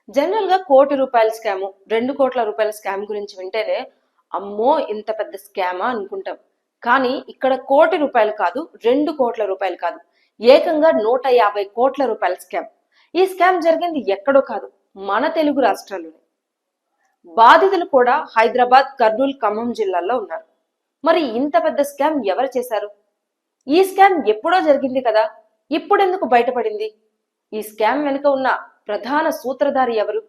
General గా ₹1,00,00,000 scam, ₹2,00,00,000 scam గురించి వింటేనే అమ్మో ఇంత పెద్ద స్కామా అనుకుంటాం. కానీ ఇక్కడ ₹1,00,00,000 కాదు, ₹2,00,00,000 కాదు, ఏకంగా ₹150,00,00,000 స్కామ్. ఈ స్కామ్ జరిగింది ఎక్కడో కాదు, మన తెలుగు రాష్ట్రాల్లోనే. బాధితులు కూడా హైదరాబాద్, కర్నూలు, ఖమ్మం జిల్లాల్లో ఉన్నారు. మరి ఇంత పెద్ద స్కామ్ ఎవరు చేశారు? ఈ స్కామ్ ఎప్పుడో జరిగింది కదా, ఇప్పుడెందుకు బయటపడింది? ఈ స్కామ్ వెనుక ఉన్న ప్రధాన సూత్రధారి ఎవరు?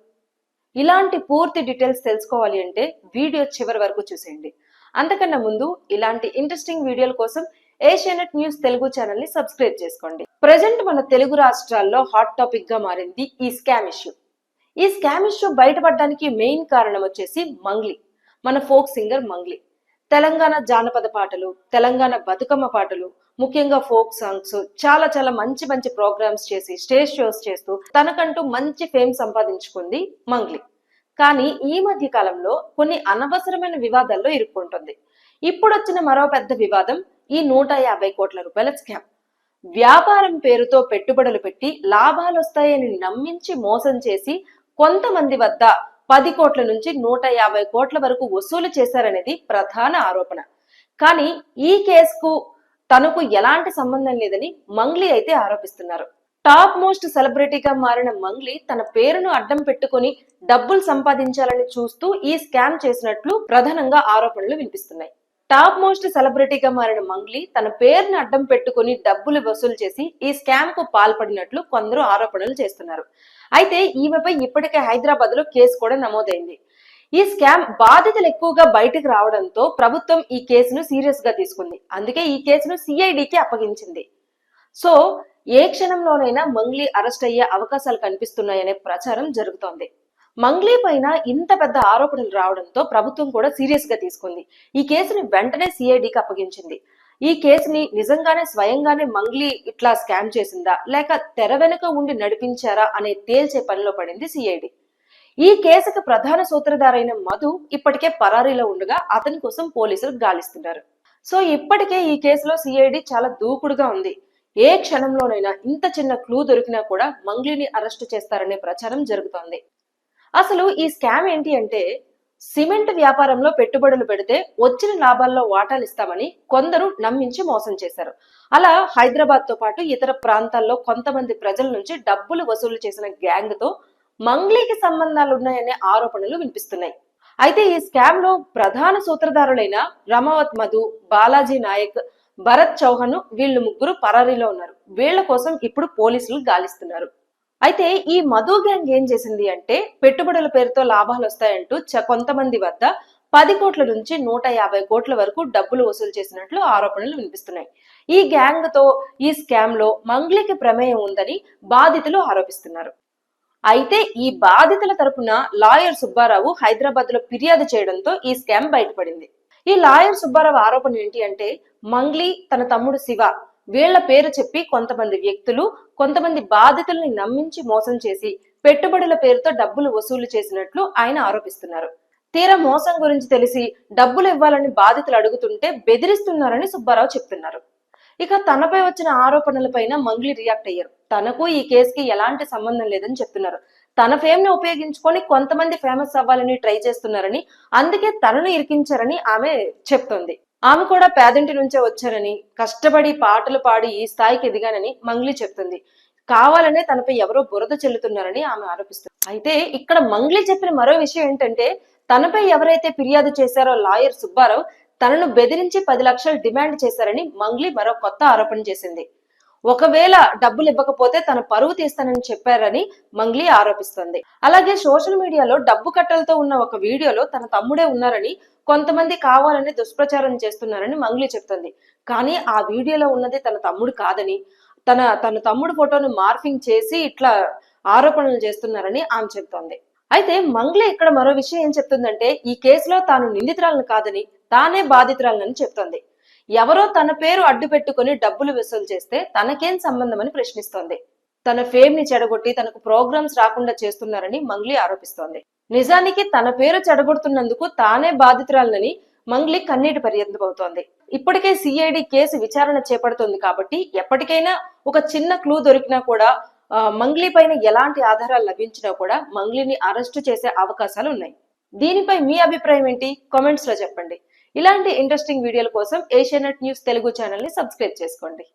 ఇలాంటి పూర్తి డీటెయిల్స్ తెలుసుకోవాలి అంటే వీడియో చివరి వరకు చూసేయండి. అంతకన్నా ముందు ఇలాంటి ఇంట్రెస్టింగ్ వీడియోల కోసం ఏషియానెట్ న్యూస్ తెలుగు ఛానల్ ని సబ్స్క్రైబ్ చేసుకోండి. ప్రజెంట్ మన తెలుగు రాష్ట్రాల్లో హాట్ టాపిక్ గా మారింది ఈ స్కామ్ ఇష్యూ. ఈ స్కామ్ ఇష్యూ బయటపడడానికి మెయిన్ కారణం వచ్చేసి మంగ్లీ, మన ఫోక్ సింగర్ మంగ్లీ. తెలంగాణ జానపద పాటలు, తెలంగాణ బతుకమ్మ పాటలు, ముఖ్యంగా ఫోక్ సాంగ్స్ చాలా చాలా మంచి మంచి ప్రోగ్రామ్స్ చేసి స్టేజ్ షోస్ చేస్తూ తనకంటూ మంచి ఫేమ్ సంపాదించుకుంది మంగ్లీ. కానీ ఈ మధ్య కాలంలో కొన్ని అనవసరమైన వివాదాల్లో ఇరుక్కుంటుంది. ఇప్పుడు వచ్చిన మరో పెద్ద వివాదం ఈ ₹150,00,00,000 స్కామ్. వ్యాపారం పేరుతో పెట్టుబడులు పెట్టి లాభాలు వస్తాయని నమ్మించి మోసం చేసి కొంతమంది వద్ద 10 కోట్ల నుంచి 150 కోట్ల వరకు వసూలు చేశారనేది ప్రధాన ఆరోపణ. కానీ ఈ కేసుకు తనకు ఎలాంటి సంబంధం లేదని మంగ్లీ అయితే ఆరోపిస్తున్నారు. టాప్ మోస్ట్ సెలబ్రిటీగా మారిన మంగ్లీ తన పేరును అడ్డం పెట్టుకుని డబ్బులు సంపాదించాలని చూస్తూ ఈ స్కామ్ చేసినట్లు ప్రధానంగా ఆరోపణలు వినిపిస్తున్నాయి. టాప్ మోస్ట్ సెలబ్రిటీగా మారిన మంగ్లీ తన పేరును అడ్డం పెట్టుకుని డబ్బులు వసూలు చేసి ఈ స్కామ్ కు పాల్పడినట్లు కొందరు ఆరోపణలు చేస్తున్నారు. అయితే ఈమెపై ఇప్పటికే హైదరాబాద్ లో కేసు కూడా నమోదైంది. ఈ స్కామ్ బాధితులు ఎక్కువగా బయటకు రావడంతో ప్రభుత్వం ఈ కేసును సీరియస్ గా తీసుకుంది. అందుకే ఈ కేసును సిఐడికి అప్పగించింది. సో ఏ క్షణంలోనైనా మంగ్లీ అరెస్ట్ అయ్యే అవకాశాలు కనిపిస్తున్నాయనే ప్రచారం జరుగుతోంది. మంగ్లీ పైన ఇంత పెద్ద ఆరోపణలు రావడంతో ప్రభుత్వం కూడా సీరియస్ గా తీసుకుంది. ఈ కేసుని వెంటనే సిఐడికి అప్పగించింది. ఈ కేసుని నిజంగానే స్వయంగానే మంగ్లీ ఇట్లా స్కామ్ చేసిందా లేక తెర వెనుక ఉండి నడిపించారా అనే తేల్చే పనిలో పడింది సిఐడి. ఈ కేసుకు ప్రధాన సూత్రధారైన మధు ఇప్పటికే పరారీలో ఉండగా అతని కోసం పోలీసులు గాలిస్తున్నారు. సో ఇప్పటికే ఈ కేసులో సిఐడి చాలా దూకుడుగా ఉంది. ఏ క్షణంలోనైనా ఇంత చిన్న క్లూ దొరికినా కూడా మంగ్లీని అరెస్టు చేస్తారనే ప్రచారం జరుగుతోంది. అసలు ఈ స్కామ్ ఏంటి అంటే, సిమెంట్ వ్యాపారంలో పెట్టుబడులు పెడితే వచ్చిన లాభాల్లో వాటాలు ఇస్తామని కొందరు నమ్మించి మోసం చేశారు. అలా హైదరాబాద్ తో పాటు ఇతర ప్రాంతాల్లో కొంతమంది ప్రజల నుంచి డబ్బులు వసూలు చేసిన గ్యాంగ్ తో మంగ్లీకి సంబంధాలు ఉన్నాయనే ఆరోపణలు వినిపిస్తున్నాయి. అయితే ఈ స్కామ్ లో ప్రధాన సూత్రధారులైన రమావత్ మధు, బాలాజీ నాయక్, భరత్ చౌహాన్ వీళ్ళు ముగ్గురు పరారీలో ఉన్నారు. వీళ్ల కోసం ఇప్పుడు పోలీసులు గాలిస్తున్నారు. అయితే ఈ మధు గ్యాంగ్ ఏం చేసింది అంటే, పెట్టుబడుల పేరుతో లాభాలు వస్తాయంటూ కొంతమంది వద్ద 10 కోట్ల నుంచి 150 కోట్ల వరకు డబ్బులు వసూలు చేసినట్లు ఆరోపణలు వినిపిస్తున్నాయి. ఈ గ్యాంగ్ తో ఈ స్కామ్ లో మంగ్లీకి ప్రమేయం ఉందని బాధితులు ఆరోపిస్తున్నారు. అయితే ఈ బాధితుల తరపున లాయర్ సుబ్బారావు హైదరాబాద్ లో ఫిర్యాదు చేయడంతో ఈ స్కామ్ బయటపడింది. ఈ లాయర్ సుబ్బారావు ఆరోపణ ఏంటి అంటే, మంగ్లీ తన తమ్ముడు శివ వీళ్ల పేరు చెప్పి కొంతమంది వ్యక్తులు కొంతమంది బాధితుల్ని నమ్మించి మోసం చేసి పెట్టుబడుల పేరుతో డబ్బులు వసూలు చేసినట్లు ఆయన ఆరోపిస్తున్నారు. తీరా మోసం గురించి తెలిసి డబ్బులు ఇవ్వాలని బాధితులు అడుగుతుంటే బెదిరిస్తున్నారని సుబ్బారావు చెప్తున్నారు. ఇక తనపై వచ్చిన ఆరోపణలపైన మంగ్లీ రియాక్ట్ అయ్యారు. తనకు ఈ కేసుకి ఎలాంటి సంబంధం లేదని చెప్తున్నారు. తన ఫేమ్ ని ఉపయోగించుకొని కొంతమంది ఫేమస్ అవ్వాలని ట్రై చేస్తున్నారని, అందుకే తనను ఇరికించారని ఆమె చెప్తోంది. ఆమె కూడా పేదంటి నుంచే వచ్చారని, కష్టపడి పాటలు పాడి ఈ స్థాయికి ఎదిగానని మంగ్లీ చెప్తుంది. కావాలనే తనపై ఎవరో బురద చెల్లుతున్నారని ఆమె ఆరోపిస్తుంది. అయితే ఇక్కడ మంగ్లీ చెప్పిన మరో విషయం ఏంటంటే, తనపై ఎవరైతే ఫిర్యాదు చేశారో లాయర్ సుబ్బారావు తనను బెదిరించి 10 లక్షలు డిమాండ్ చేశారని మంగ్లీ మరో కొత్త ఆరోపణ చేసింది. ఒకవేళ డబ్బులు ఇవ్వకపోతే తన పరువు తీస్తానని చెప్పారని మంగ్లీ ఆరోపిస్తుంది. అలాగే సోషల్ మీడియాలో డబ్బు కట్టలతో ఉన్న ఒక వీడియోలో తన తమ్ముడే ఉన్నారని, కొంతమంది కావాలని దుష్ప్రచారం చేస్తున్నారని మంగ్లీ చెప్తుంది. కానీ ఆ వీడియోలో ఉన్నది తన తమ్ముడు కాదని, తన తమ్ముడు ఫోటోను మార్ఫింగ్ చేసి ఇట్లా ఆరోపణలు చేస్తున్నారని ఆమె చెప్తోంది. అయితే మంగ్లీ ఇక్కడ మరో విషయం ఏం చెప్తుందంటే, ఈ కేసులో తాను నిందితురాలను కాదని తానే బాధితురాలని చెప్తోంది. ఎవరో తన పేరు అడ్డు పెట్టుకుని డబ్బులు వసూలు చేస్తే తనకేం సంబంధం అని ప్రశ్నిస్తోంది. తన ఫేమ్ ని చెడగొట్టి తనకు ప్రోగ్రామ్స్ రాకుండా చేస్తున్నారని మంగ్లీ ఆరోపిస్తోంది. నిజానికి తన పేరు చెడగొడుతున్నందుకు తానే బాధితురాలని మంగ్లీ కన్నీటి పర్యంతమవుతోంది. ఇప్పటికే సిఐడి కేసు విచారణ చేపడుతోంది కాబట్టి ఎప్పటికైనా ఒక చిన్న క్లూ దొరికినా కూడా మంగ్లీ పైన ఎలాంటి ఆధారాలు లభించినా కూడా మంగ్లీని అరెస్టు చేసే అవకాశాలు ఉన్నాయి. దీనిపై మీ అభిప్రాయం ఏంటి? కామెంట్స్ లో చెప్పండి. ఇలాంటి ఇంట్రెస్టింగ్ వీడియోల కోసం ఏషియానెట్ న్యూస్ తెలుగు ఛానల్ ని సబ్స్క్రైబ్ చేసుకోండి.